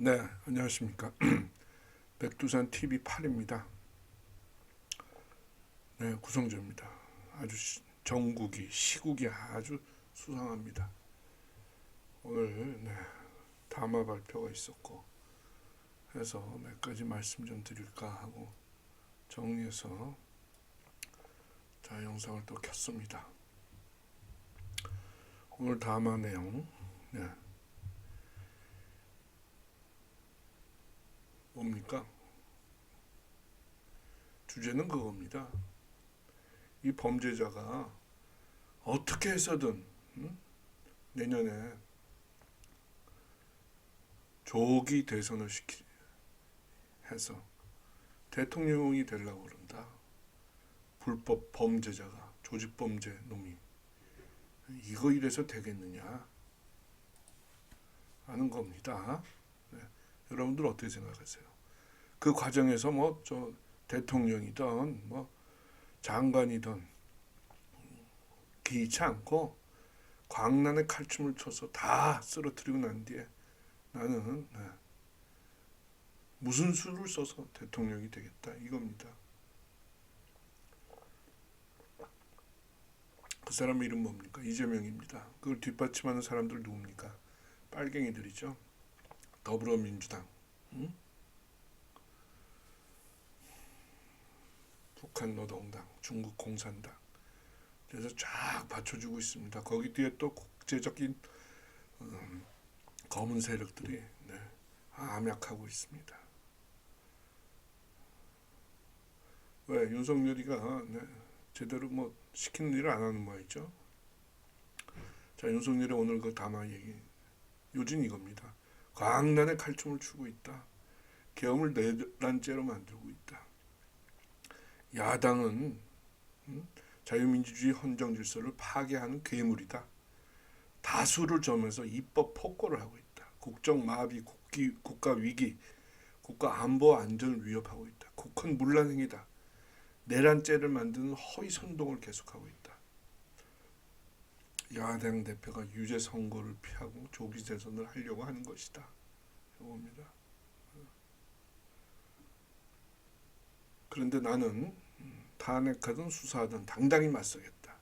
네, 안녕하십니까. 백두산 TV 8입니다. 네, 구성조입니다. 아주 정국이, 시국이 아주 수상합니다. 오늘 담화 발표가 있었고 해서 몇 가지 말씀 좀 드릴까 하고 정리해서 영상을 또 켰습니다. 오늘 담화 내용, 뭡니까? 주제는 그겁니다. 이 범죄자가 어떻게 해서든 내년에 조기 대선을 해서 대통령이 되려고 그런다. 불법 범죄자가, 조직범죄 놈이 이거 이래서 되겠느냐 하는 겁니다. 네. 여러분들 어떻게 생각하세요? 그 과정에서 대통령이든 장관이든 기이치 않고 광란의 칼춤을 쳐서 다 쓰러뜨리고 난 뒤에 나는 무슨 수를 써서 대통령이 되겠다 이겁니다. 그 사람 이름 뭡니까? 이재명입니다. 그걸 뒷받침하는 사람들 누굽니까? 빨갱이들이죠. 더불어민주당, 북한노동당, 중국공산당. 그래서 쫙 받쳐주고 있습니다. 거기 뒤에 또 국제적인 검은 세력들이 암약하고 있습니다. 왜 윤석열이가 제대로 시키는 일을 안 하는 모양이죠. 자, 윤석열이 오늘 그 담화 얘기 요즘 이겁니다. 광란의 칼춤을 추고 있다. 계엄을 내란죄로 만들고 있다. 야당은 자유민주주의 헌정 질서를 파괴하는 괴물이다. 다수를 점해서 입법 폭거를 하고 있다. 국정 마비, 국가 위기, 국가 안보 안전을 위협하고 있다. 국헌 문란 행위다. 내란죄를 만드는 허위 선동을 계속하고 있다. 야당 대표가 유죄 선고를 피하고 조기 대선을 하려고 하는 것이다. 이겁니다. 그런데 나는 탄핵하든 수사하든 당당히 맞서겠다.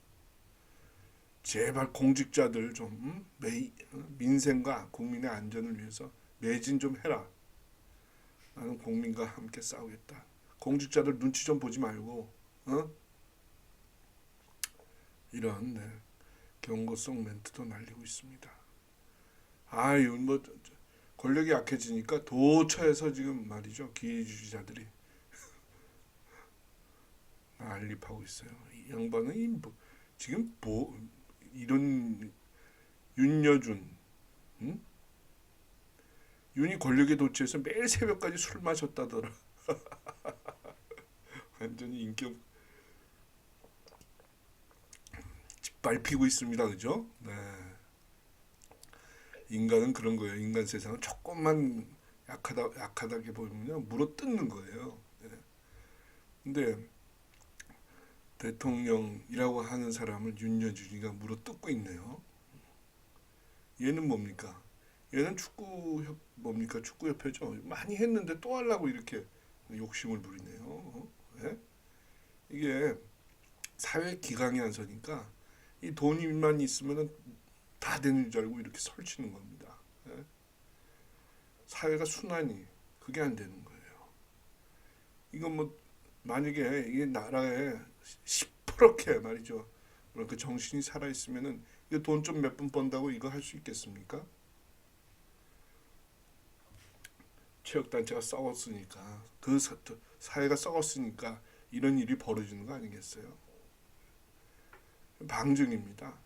제발 공직자들 좀 민생과 국민의 안전을 위해서 매진 좀 해라. 나는 국민과 함께 싸우겠다. 공직자들 눈치 좀 보지 말고 이런 경고성 멘트도 날리고 있습니다. 아유 권력이 약해지니까 도처에서 지금 말이죠 기회주의자들이 난립하고 있어요. 이 양반은 지금 이런 윤여준 윤이 권력에 도취해서 매일 새벽까지 술 마셨다더라. 완전히 인격 짓밟히고 있습니다. 그죠? 네. 인간은 그런 거예요. 인간 세상은 조금만 약하다게 보면 물어 뜯는 거예요. 네. 근데 대통령이라고 하는 사람을 윤여준이가 물어 뜯고 있네요. 얘는 뭡니까? 얘는 축구협회죠. 많이 했는데 또 하려고 이렇게 욕심을 부리네요. 네? 이게 사회 기강이 안 서니까 이 돈만 있으면 다 되는 줄 알고 이렇게 설치는 겁니다. 네? 사회가 순환이 그게 안 되는 거예요. 이건 만약에 이 나라에 시퍼렇게 말이죠. 그 정신이 살아 있으면은 이거 돈 좀 몇 분 번다고 이거 할 수 있겠습니까? 체육단체가 썩었으니까 그 사회가 썩었으니까 이런 일이 벌어지는 거 아니겠어요? 방증입니다.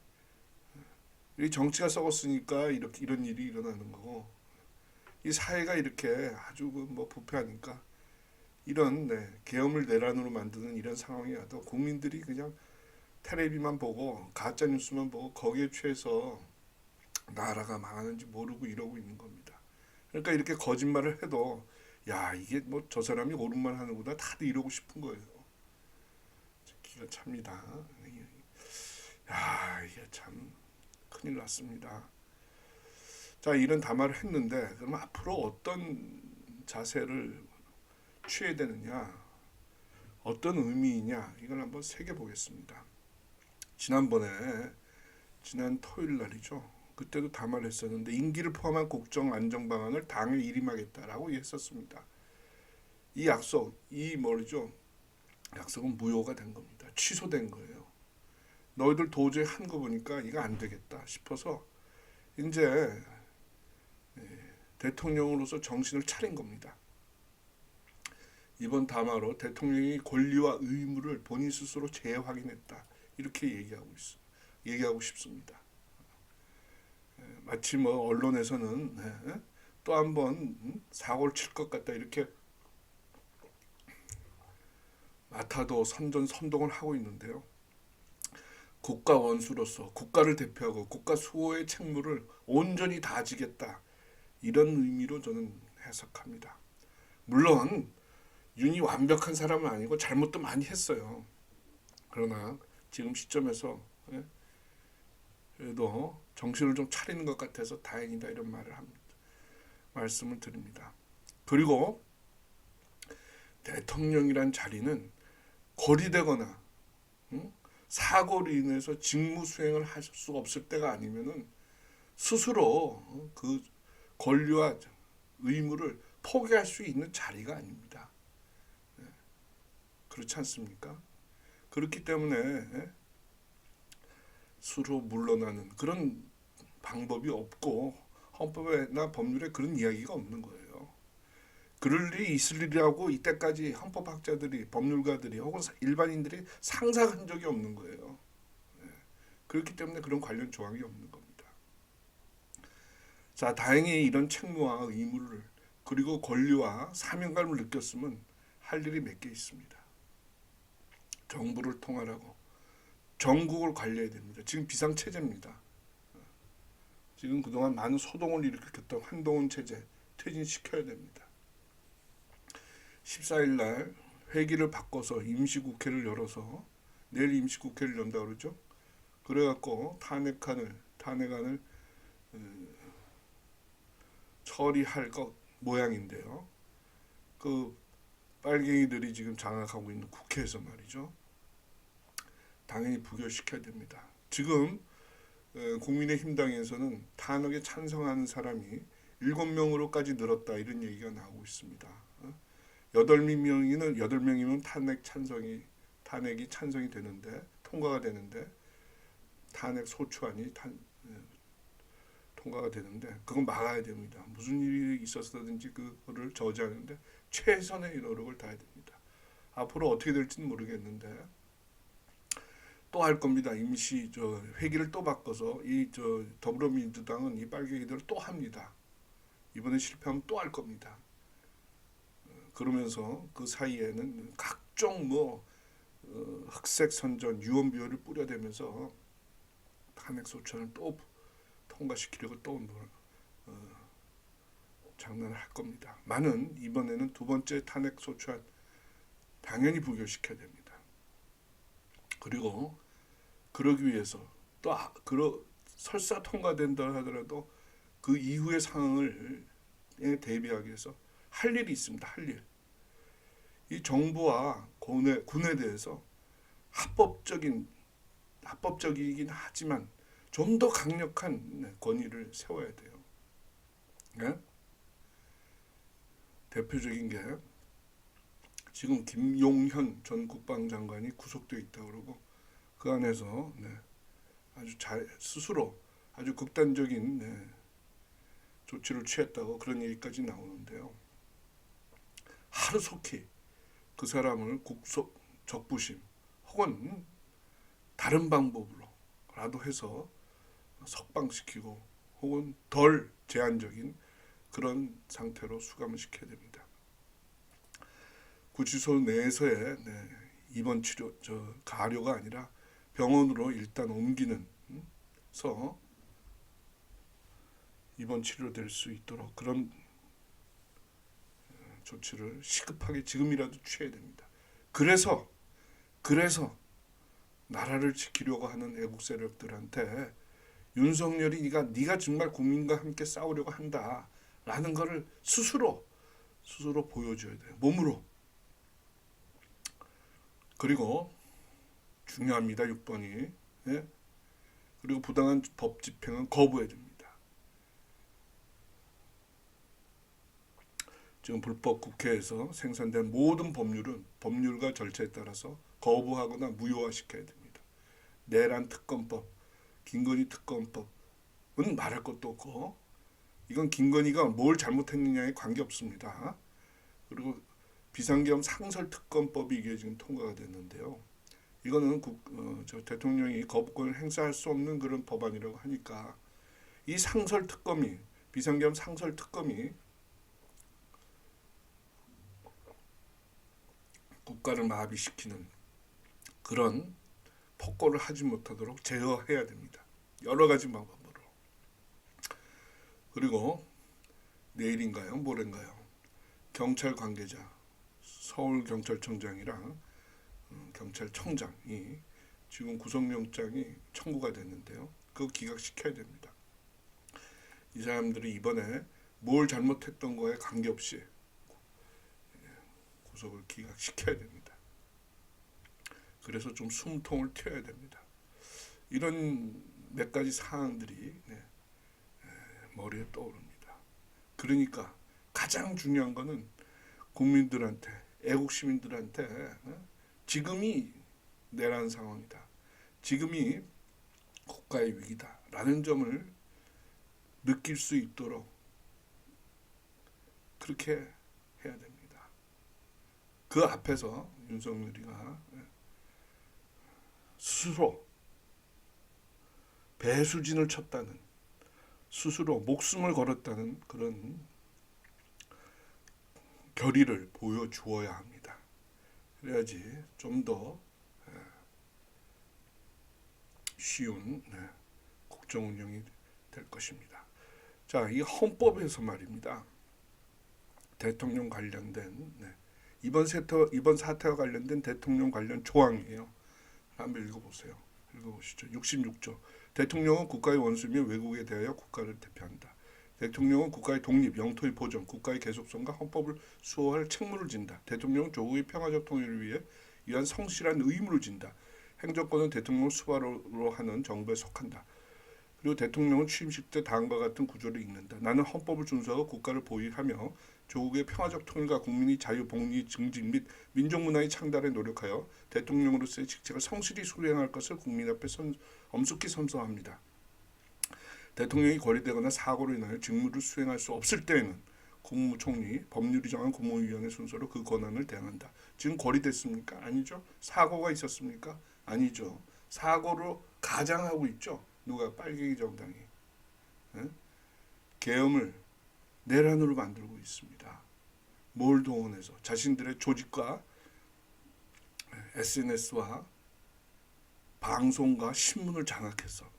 이 정치가 썩었으니까 이런 일이 일어나는 거고 이 사회가 이렇게 아주 부패하니까 이런 계엄을 내란으로 만드는 이런 상황이 와도 국민들이 그냥 텔레비만 보고 가짜 뉴스만 보고 거기에 취해서 나라가 망하는지 모르고 이러고 있는 겁니다. 그러니까 이렇게 거짓말을 해도 야 이게 저 사람이 옳은 말 하는구나 다들 이러고 싶은 거예요. 기가 찹니다. 야 이게 참 큰일 났습니다. 자, 이런 담화를 했는데 그럼 앞으로 어떤 자세를 취해야 되느냐, 어떤 의미이냐, 이걸 한번 새겨보겠습니다. 지난 토요일 날이죠. 그때도 담화를 했었는데 임기를 포함한 국정 안정 방안을 당일 일임하겠다라고 했었습니다. 이 약속, 이 뭐죠? 약속은 무효가 된 겁니다. 취소된 거예요. 너희들 도저히 한 거 보니까 이거 안 되겠다 싶어서 이제 대통령으로서 정신을 차린 겁니다. 이번 담화로 대통령이 권리와 의무를 본인 스스로 재확인했다. 이렇게 얘기하고 싶습니다. 마치 뭐 언론에서는 또 한번 사고를 칠 것 같다 이렇게 맡아도 선동을 하고 있는데요. 국가 원수로서 국가를 대표하고 국가 수호의 책무를 온전히 다지겠다. 이런 의미로 저는 해석합니다. 물론 윤이 완벽한 사람은 아니고 잘못도 많이 했어요. 그러나 지금 시점에서 그래도 정신을 좀 차리는 것 같아서 다행이다 이런 말씀을 드립니다. 그리고 대통령이란 자리는 고리되거나 사고로 인해서 직무 수행을 하실 수가 없을 때가 아니면은 스스로 그 권리와 의무를 포기할 수 있는 자리가 아닙니다. 그렇지 않습니까? 그렇기 때문에 스스로 물러나는 그런 방법이 없고 헌법이나 법률에 그런 이야기가 없는 거예요. 그럴 일이 있을 일이라고 이때까지 헌법학자들이, 법률가들이 혹은 일반인들이 상상한 적이 없는 거예요. 그렇기 때문에 그런 관련 조항이 없는 겁니다. 자, 다행히 이런 책무와 의무를 그리고 권리와 사명감을 느꼈으면 할 일이 몇 개 있습니다. 정부를 통할하고 전국을 관리해야 됩니다. 지금 비상체제입니다. 지금 그동안 많은 소동을 일으켰던 한동훈 체제 퇴진시켜야 됩니다. 14일 날 회기를 바꿔서 임시국회를 열어서 내일 임시국회를 연다 그러죠. 그래갖고 탄핵안을 처리할 것 모양인데요. 그 빨갱이들이 지금 장악하고 있는 국회에서 말이죠. 당연히 부결시켜야 됩니다. 지금 국민의힘당에서는 탄핵에 찬성하는 사람이 7명으로까지 늘었다 이런 얘기가 나오고 있습니다. 8명이면 탄핵이 찬성이 되는데 통과가 되는데 탄핵 소추안이 통과가 되는데 그건 막아야 됩니다. 무슨 일이 있었든지 그거를 저지하는데 최선의 노력을 다해야 됩니다. 앞으로 어떻게 될지는 모르겠는데 또 할 겁니다. 회기를 또 바꿔서 더불어민주당은 이 빨갱이들을 또 합니다. 이번에 실패하면 또 할 겁니다. 그러면서 그 사이에는 각종 흑색 선전, 유언비어를 뿌려대면서 탄핵 소추안을 또 통과시키려고 또 장난을 할 겁니다. 이번에는 두 번째 탄핵 소추안 당연히 부결시켜야 됩니다. 그리고 그러기 위해서 또 설사 통과된다 하더라도 그 이후의 상황을 대비하기 위해서 할 일이 있습니다. 할 일. 이 정부와 군에 대해서 합법적이긴 하지만 좀 더 강력한 권위를 세워야 돼요. 네? 대표적인 게 지금 김용현 전 국방장관이 구속되어 있다고 그러고 그 안에서 아주 스스로 아주 극단적인 조치를 취했다고 그런 얘기까지 나오는데요. 하루속히 그 사람을 국속 적부심 혹은 다른 방법으로라도 해서 석방시키고 혹은 덜 제한적인 그런 상태로 수감을 시켜야 됩니다. 구치소 내에서의 입원 치료 가료가 아니라 병원으로 일단 옮기는서 입원 치료될 수 있도록 그런 조치를 시급하게 지금이라도 취해야 됩니다. 그래서 나라를 지키려고 하는 애국 세력들한테 윤석열이 네가 정말 국민과 함께 싸우려고 한다라는 거를 스스로 보여줘야 돼요. 몸으로. 그리고 중요합니다. 6번이. 예? 그리고 부당한 법 집행은 거부해야 됩니다. 지금 불법 국회에서 생산된 모든 법률은 법률과 절차에 따라서 거부하거나 무효화시켜야 됩니다. 내란 특검법, 김건희 특검법은 말할 것도 없고 이건 김건희가 뭘 잘못했느냐에 관계없습니다. 그리고 비상계엄 상설특검법이 이게 지금 통과가 됐는데요. 이거는 대통령이 거부권을 행사할 수 없는 그런 법안이라고 하니까 이 상설특검이 비상계엄 상설특검이 국가를 마비시키는 그런 폭거를 하지 못하도록 제어해야 됩니다. 여러 가지 방법으로. 그리고 내일인가요? 모레인가요? 경찰 관계자, 서울경찰청장이랑 경찰청장이 지금 구속영장이 청구가 됐는데요. 그거 기각시켜야 됩니다. 이 사람들이 이번에 뭘 잘못했던 거에 관계없이 구속을 기각시켜야 됩니다. 그래서 좀 숨통을 틔워야 됩니다. 이런 몇 가지 사항들이 머리에 떠오릅니다. 그러니까 가장 중요한 거는 국민들한테, 애국 시민들한테 지금이 내란 상황이다. 지금이 국가의 위기다라는 점을 느낄 수 있도록 그렇게 해야 됩니다. 그 앞에서 윤석열이가 스스로 배수진을 쳤다는, 스스로 목숨을 걸었다는 그런 결의를 보여주어야 합니다. 그래야지 좀 더 쉬운 국정 운영이 될 것입니다. 자, 이 헌법에서 말입니다. 대통령 관련된 이번 사태와 관련된 대통령 관련 조항이에요. 한번 읽어보세요. 읽어보시죠. 66조. 대통령은 국가의 원수이며 외국에 대하여 국가를 대표한다. 대통령은 국가의 독립, 영토의 보전, 국가의 계속성과 헌법을 수호할 책무를 진다. 대통령은 조국의 평화적 통일을 위해 이러한 성실한 의무를 진다. 행정권은 대통령을 수반으로 하는 정부에 속한다. 그리고 대통령은 취임식 때 다음과 같은 구조를 읽는다. 나는 헌법을 준수하고 국가를 보위하며 조국의 평화적 통일과 국민의 자유, 복리, 증진 및 민족 문화의 창달에 노력하여 대통령으로서의 직책을 성실히 수행할 것을 국민 앞에 엄숙히 선서합니다. 대통령이 거리되거나 사고로 인하여 직무를 수행할 수 없을 때에는 국무총리, 법률이 정한 국무위원회 순서로 그 권한을 대항한다. 지금 거리됐습니까? 아니죠. 사고가 있었습니까? 아니죠. 사고로 가장하고 있죠. 누가? 빨갱이 정당이. 계엄을 내란으로 만들고 있습니다. 뭘 동원해서? 자신들의 조직과 SNS와 방송과 신문을 장악해서.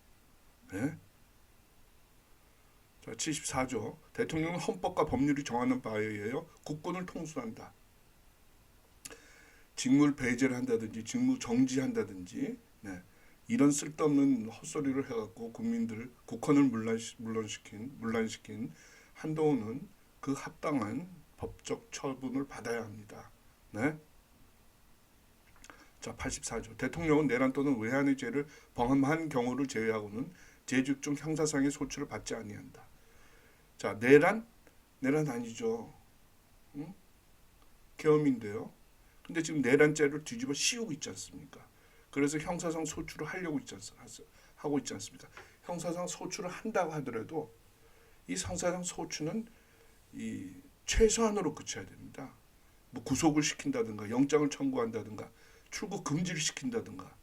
자, 74조. 대통령은 헌법과 법률이 정하는 바에 의하여 국군을 통수한다. 직무 배제를 한다든지 직무 정지한다든지 이런 쓸데없는 헛소리를 해갖고 국헌을 문란시킨 한동훈은 그 합당한 법적 처분을 받아야 합니다. 자, 84조. 대통령은 내란 또는 외환의 죄를 범한 경우를 제외하고는 재직 중 형사상의 소추를 받지 아니한다. 자, 내란 아니죠. 계엄인데요. 근데 지금 내란죄를 뒤집어 씌우고 있지 않습니까? 그래서 형사상 소추를 하고 있지 않습니까? 형사상 소추를 한다고 하더라도 이 형사상 소추는 이 최소한으로 그쳐야 됩니다. 뭐 구속을 시킨다든가 영장을 청구한다든가 출국 금지를 시킨다든가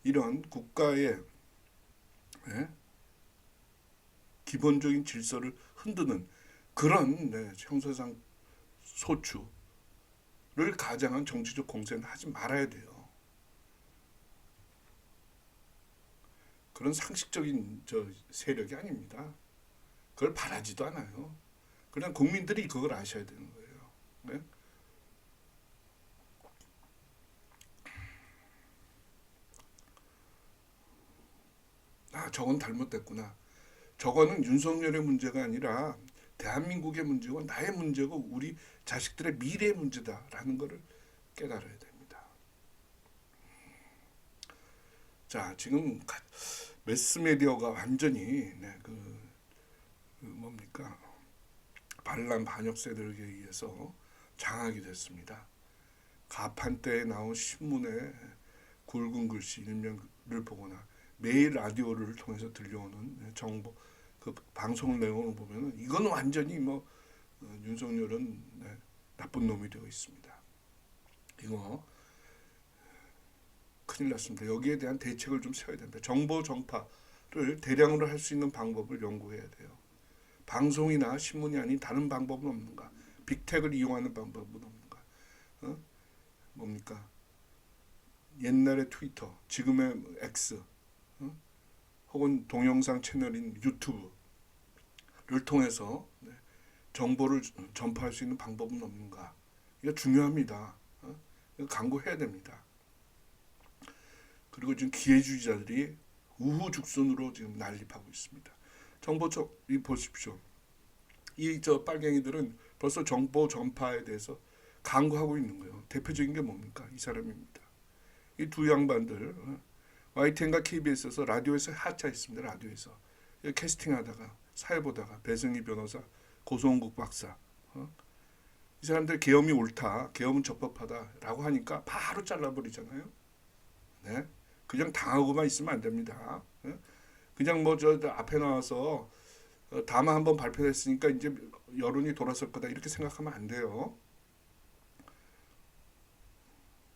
이런 국가의 기본적인 질서를 흔드는 그런 형사상 소추를 가장한 정치적 공세는 하지 말아야 돼요. 그런 상식적인 세력이 아닙니다. 그걸 바라지도 않아요. 그냥 국민들이 그걸 아셔야 되는 거예요. 아, 저건 잘못됐구나. 저거는 윤석열의 문제가 아니라 대한민국의 문제고 나의 문제고 우리 자식들의 미래의 문제다라는 것을 깨달아야 됩니다. 자, 지금 매스미디어가 완전히 뭡니까 반란 반역 세력에 의해서 장악이 됐습니다. 가판대에 나온 신문에 굵은 글씨 일면을 보거나 매일 라디오를 통해서 들려오는 정보 그 방송 내용을 보면은 이건 완전히 윤석열은 나쁜 놈이 되어 있습니다. 이거 큰일 났습니다. 여기에 대한 대책을 좀 세워야 됩니다. 정보 전파를 대량으로 할 수 있는 방법을 연구해야 돼요. 방송이나 신문이 아닌 다른 방법은 없는가? 빅텍을 이용하는 방법은 없는가? 뭡니까? 옛날의 트위터, 지금의 X, 혹은 동영상 채널인 유튜브를 통해서 정보를 전파할 수 있는 방법은 없는가? 이거 중요합니다. 이거 강구해야 됩니다. 그리고 지금 기회주의자들이 우후죽순으로 지금 난립하고 있습니다. 이 보십시오. 이 빨갱이들은 벌써 정보 전파에 대해서 강구하고 있는 거예요. 대표적인 게 뭡니까? 이 사람입니다. 이 두 양반들 YTN과 KBS에서 라디오에서 하차했습니다. 라디오에서 캐스팅하다가 사회 보다가 배승희 변호사, 고성국 박사 이 사람들 계엄이 옳다, 계엄은 적법하다라고 하니까 바로 잘라버리잖아요. 네, 그냥 당하고만 있으면 안 됩니다. 그냥 앞에 나와서 담화 한번 발표했으니까 이제 여론이 돌아설 거다 이렇게 생각하면 안 돼요.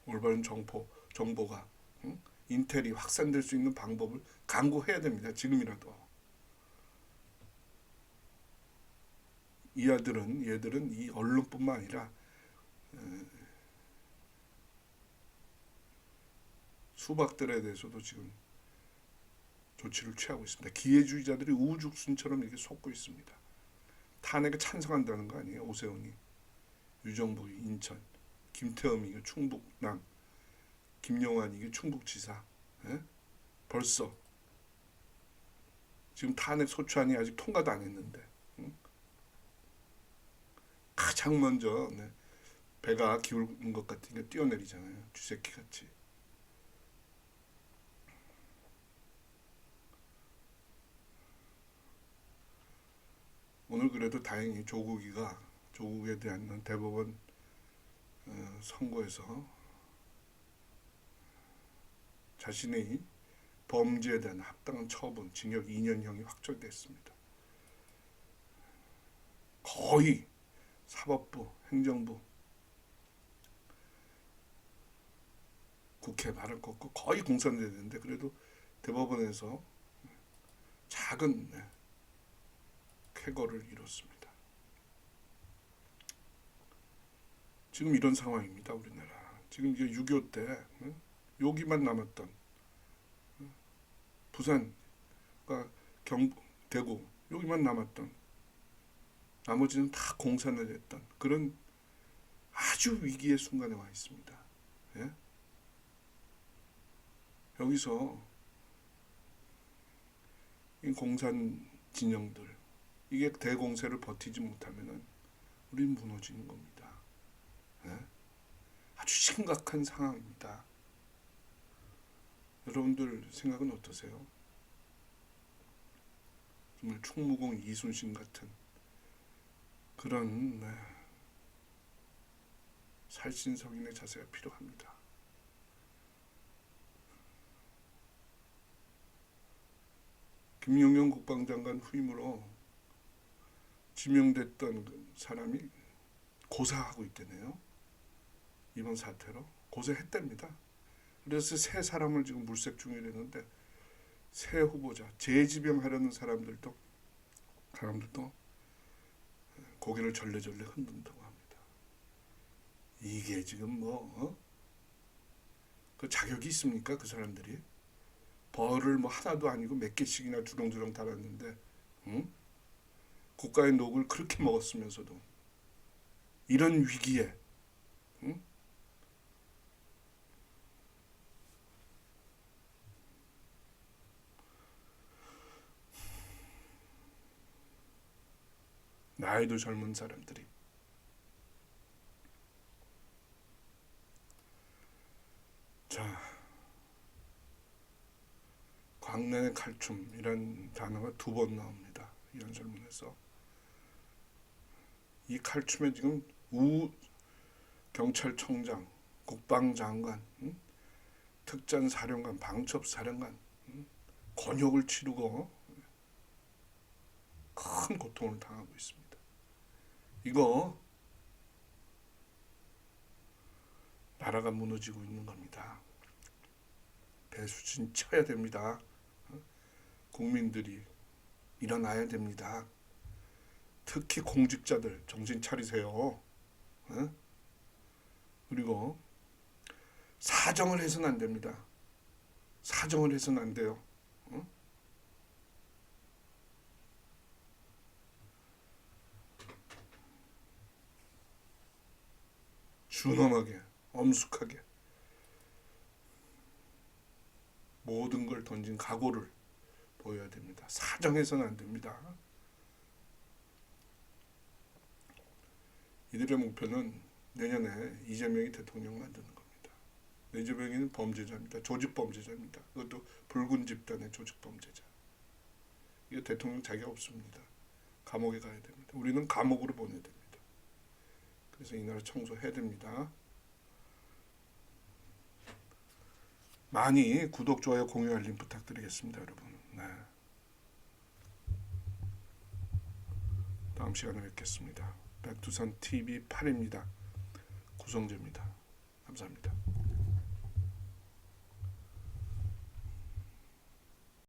올바른 정보가 인텔이 확산될 수 있는 방법을 강구해야 됩니다. 지금이라도. 얘들은 이 언론뿐만 아니라 수박들에 대해서도 지금 조치를 취하고 있습니다. 기회주의자들이 우후죽순처럼 이렇게 속고 있습니다. 탄핵에 찬성한다는 거 아니에요? 오세훈이, 유정복이 인천, 김태흠이 충북남, 김용환이 충북지사. 벌써 지금 탄핵 소추안이 아직 통과도 안 했는데 가장 먼저 배가 기울은 것 같으니까 뛰어내리잖아요. 쥐새끼 같이. 오늘 그래도 다행히 조국에 대한 대법원 선고에서 자신의 범죄에 대한 합당한 처분, 징역 2년형이 확정됐습니다. 거의 사법부, 행정부, 국회 말을 걷고 거의 공산되는데 그래도 대법원에서 작은 쾌거를 이뤘습니다. 지금 이런 상황입니다. 우리나라. 지금 이게 6.25 때 여기만 남았던 부산과 경북, 대구 여기만 남았던 나머지는 다 공산화 됐던 그런 아주 위기의 순간에 와 있습니다. 예? 여기서 이 공산 진영들 이게 대공세를 버티지 못하면은 우리는 무너지는 겁니다. 예? 아주 심각한 상황입니다. 여러분들 생각은 어떠세요? 정말 충무공 이순신 같은 그런 살신성인의 자세가 필요합니다. 김용현 국방장관 후임으로 지명됐던 그 사람이 고사하고 있대네요. 이번 사태로 고사했답니다. 그래서 새 사람을 지금 물색 중이라는데 새 후보자 재지명하려는 사람들도 고개를 절레절레 흔든다고 합니다. 이게 지금 그 자격이 있습니까? 그 사람들이 벌을 하나도 아니고 몇 개씩이나 주렁주렁 달았는데 국가의 녹을 그렇게 먹었으면서도 이런 위기에 나이도 젊은 사람들이. 자, 광란의 칼춤이란 단어가 2번 나옵니다. 이 연설문에서. 이 칼춤에 지금 우 경찰청장, 국방장관, 특전사령관, 방첩사령관 곤욕을 치르고 큰 고통을 당하고 있습니다. 이거 나라가 무너지고 있는 겁니다. 배수진 쳐야 됩니다. 국민들이 일어나야 됩니다. 특히 공직자들 정신 차리세요. 그리고 사정을 해서는 안 됩니다. 사정을 해서는 안 돼요. 준엄하게, 엄숙하게 모든 걸 던진 각오를 보여야 됩니다. 사정해서는 안 됩니다. 이들의 목표는 내년에 이재명이 대통령 만드는 겁니다. 이재명이는 범죄자입니다. 조직범죄자입니다. 그것도 붉은 집단의 조직범죄자. 이거 대통령 자격 없습니다. 감옥에 가야 됩니다. 우리는 감옥으로 보내야 됩니다. 그래서 이 나라 청소해야 됩니다. 많이 구독, 좋아요, 공유, 알림 부탁드리겠습니다, 여러분. 네. 다음 시간에 뵙겠습니다. 백두산 TV 8입니다. 구성재입니다. 감사합니다.